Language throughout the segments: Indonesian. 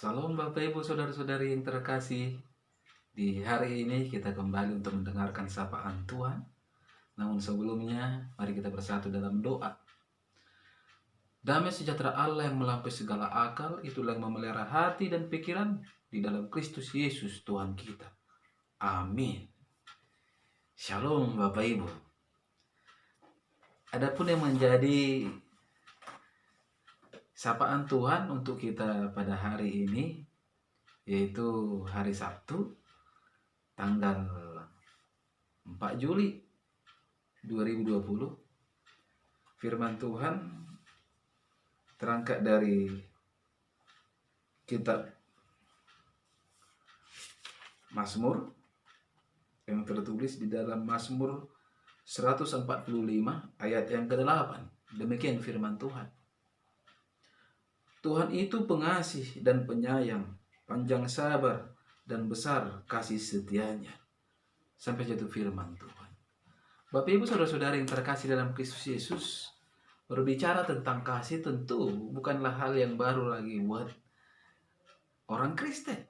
Salam Bapak Ibu Saudara-saudari yang terkasih. Di hari ini kita kembali untuk mendengarkan sapaan Tuhan. Namun sebelumnya, mari kita bersatu dalam doa. Damai sejahtera Allah yang melampaui segala akal, itulah yang memelihara hati dan pikiran di dalam Kristus Yesus Tuhan kita. Amin. Shalom Bapak Ibu. Adapun yang menjadi sapaan Tuhan untuk kita pada hari ini, yaitu hari Sabtu, tanggal 4 Juli 2020. Firman Tuhan terangkat dari kitab Mazmur yang tertulis di dalam Mazmur 145 ayat yang ke-8. Demikian firman Tuhan. Tuhan itu pengasih dan penyayang, panjang sabar dan besar kasih setianya. Sampai jatuh firman Tuhan. Bapak Ibu Saudara-saudari yang terkasih dalam Kristus Yesus, berbicara tentang kasih tentu bukanlah hal yang baru lagi buat orang Kristen.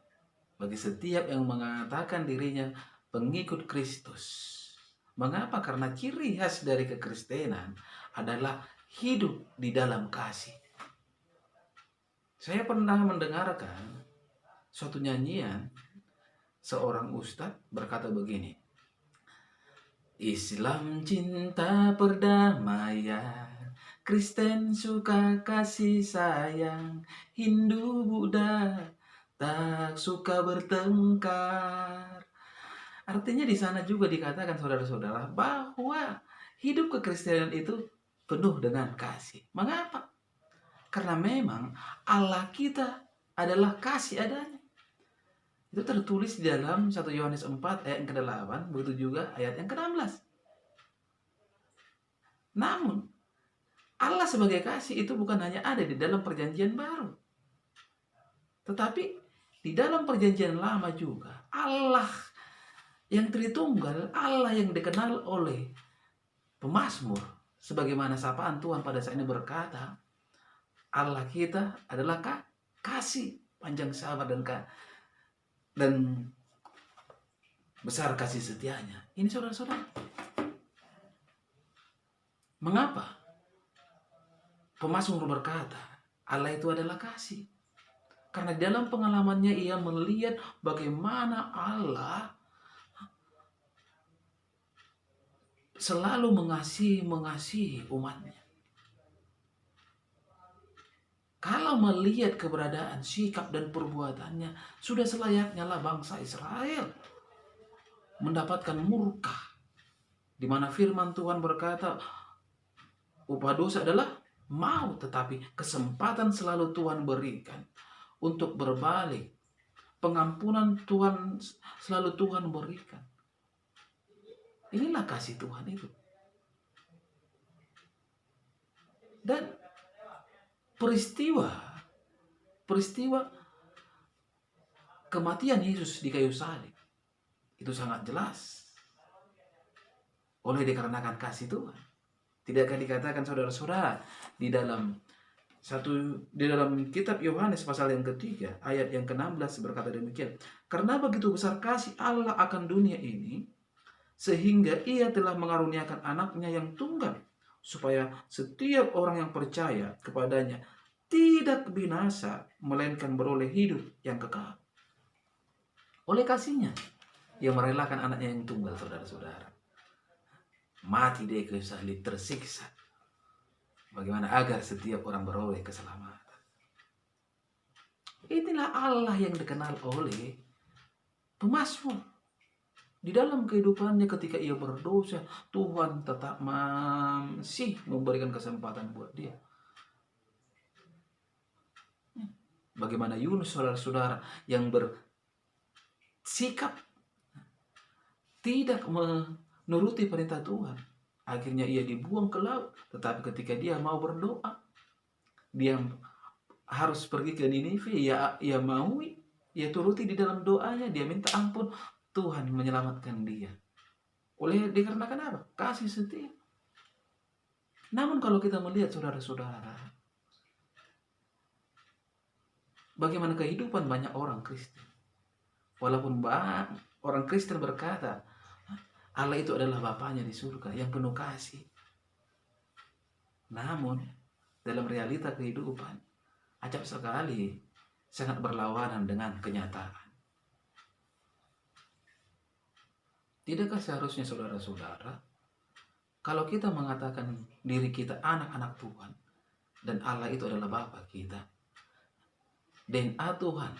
Bagi setiap yang mengatakan dirinya pengikut Kristus. Mengapa? Karena ciri khas dari kekristenan adalah hidup di dalam kasih. Saya pernah mendengarkan suatu nyanyian seorang ustadz berkata begini. Islam cinta perdamaian, Kristen suka kasih sayang, Hindu Buddha tak suka bertengkar. Artinya di sana juga dikatakan saudara-saudara bahwa hidup kekristenan itu penuh dengan kasih. Mengapa? Karena memang Allah kita adalah kasih adanya. Itu tertulis di dalam 1 Yohanes 4 ayat yang ke-8, begitu juga ayat yang ke-16. Namun, Allah sebagai kasih itu bukan hanya ada di dalam perjanjian baru. Tetapi di dalam perjanjian lama juga, Allah yang Tritunggal, Allah yang dikenal oleh pemazmur, sebagaimana sapaan Tuhan pada saat ini berkata, Allah kita adalah kasih, panjang sabar dan besar kasih setianya. Ini saudara-saudara. Mengapa? Pemazmur berkata, Allah itu adalah kasih. Karena dalam pengalamannya ia melihat bagaimana Allah selalu mengasihi umatnya. Kalau melihat keberadaan, sikap dan perbuatannya, sudah selayaknya lah bangsa Israel mendapatkan murka. Di mana firman Tuhan berkata, upah dosa adalah maut, tetapi kesempatan selalu Tuhan berikan untuk berbalik. Pengampunan Tuhan selalu Tuhan berikan. Inilah kasih Tuhan itu. Dan peristiwa kematian Yesus di kayu salib itu sangat jelas oleh dikarenakan kasih Tuhan. Tidakkah dikatakan saudara-saudara di dalam kitab Yohanes pasal yang ketiga ayat yang ke-16 berkata demikian. Karena begitu besar kasih Allah akan dunia ini, sehingga ia telah mengaruniakan anaknya yang tunggal, supaya setiap orang yang percaya kepadanya tidak binasa, melainkan beroleh hidup yang kekal. Oleh kasihnya, ia merelakan anaknya yang tunggal, saudara-saudara. Mati di kayu salib, tersiksa. Bagaimana agar setiap orang beroleh keselamatan. Inilah Allah yang dikenal oleh pemazmur. Di dalam kehidupannya ketika ia berdosa, Tuhan tetap masih memberikan kesempatan buat dia. Bagaimana Yunus, saudara-saudara, yang bersikap tidak menuruti perintah Tuhan. Akhirnya ia dibuang ke laut. Tetapi ketika dia mau berdoa, dia harus pergi ke Ninive, ia maui, ia turuti di dalam doanya, dia minta ampun, Tuhan menyelamatkan dia. Dikarenakan apa? Kasih setia. Namun kalau kita melihat saudara-saudara, bagaimana kehidupan banyak orang Kristen. Walaupun orang Kristen berkata, Allah itu adalah Bapaknya di surga yang penuh kasih. Namun, dalam realita kehidupan, acap sekali sangat berlawanan dengan kenyataan. Tidakkah seharusnya saudara-saudara, kalau kita mengatakan diri kita anak-anak Tuhan, dan Allah itu adalah Bapa kita, DNA Tuhan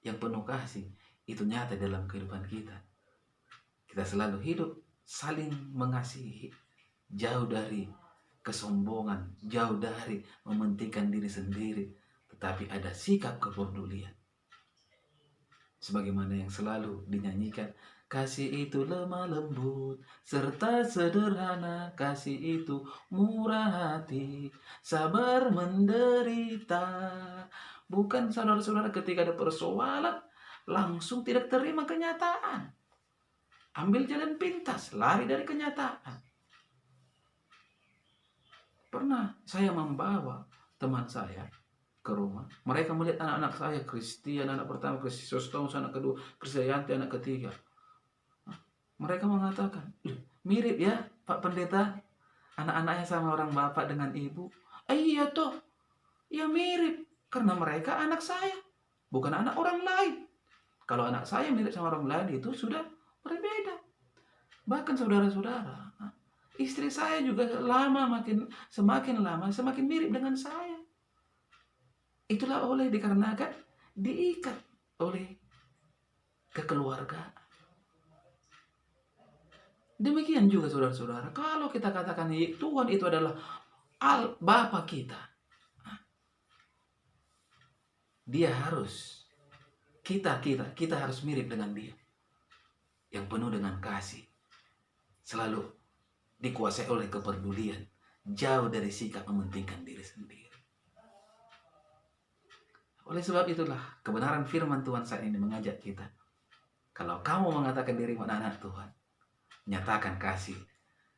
yang penuh kasih, itu nyata dalam kehidupan kita. Kita selalu hidup saling mengasihi, jauh dari kesombongan, jauh dari mementingkan diri sendiri, tetapi ada sikap kepedulian. Sebagaimana yang selalu dinyanyikan, kasih itu lemah lembut, serta sederhana, kasih itu murah hati, sabar menderita. Bukan saudara-saudara ketika ada persoalan, langsung tidak terima kenyataan. Ambil jalan pintas, lari dari kenyataan. Pernah saya membawa teman saya ke rumah. Mereka melihat anak-anak saya, Kristian anak pertama, Kristus anak kedua, Krisdayanti anak ketiga. Mereka mengatakan, mirip ya Pak Pendeta, anak-anaknya sama orang bapak dengan ibu. Iya toh, ya mirip. Karena mereka anak saya, bukan anak orang lain. Kalau anak saya mirip sama orang lain itu sudah berbeda. Bahkan saudara-saudara, istri saya juga semakin lama semakin mirip dengan saya. Itulah dikarenakan diikat oleh kekeluargaan. Demikian juga saudara-saudara, kalau kita katakan Tuhan itu adalah Bapa kita, Dia harus kita harus mirip dengan Dia, yang penuh dengan kasih, selalu dikuasai oleh kepedulian, jauh dari sikap mementingkan diri sendiri. Oleh sebab itulah kebenaran firman Tuhan saat ini mengajak kita, kalau kamu mengatakan dirimu anak Tuhan, nyatakan kasih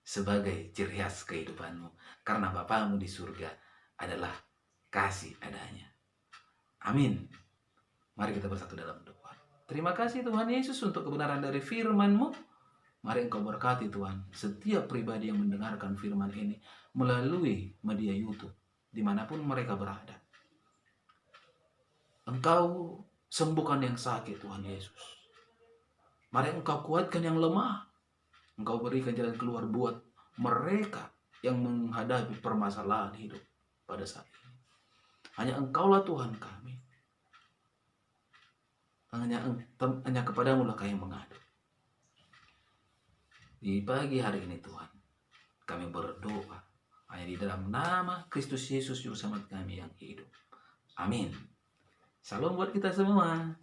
sebagai ciri khas kehidupanmu, karena Bapamu di surga adalah kasih adanya. Amin. Mari kita bersatu dalam doa. Terima kasih Tuhan Yesus untuk kebenaran dari firman-Mu. Mari Engkau berkati Tuhan setiap pribadi yang mendengarkan firman ini melalui media YouTube, dimanapun mereka berada. Engkau sembuhkan yang sakit Tuhan Yesus. Mari Engkau kuatkan yang lemah. Engkau berikan jalan keluar buat mereka yang menghadapi permasalahan hidup pada saat ini. Hanya Engkaulah Tuhan kami. Hanya kepadamu lah kami mengadu. Di pagi hari ini Tuhan, kami berdoa hanya di dalam nama Kristus Yesus Juru Selamat kami yang hidup. Amin. Salam buat kita semua.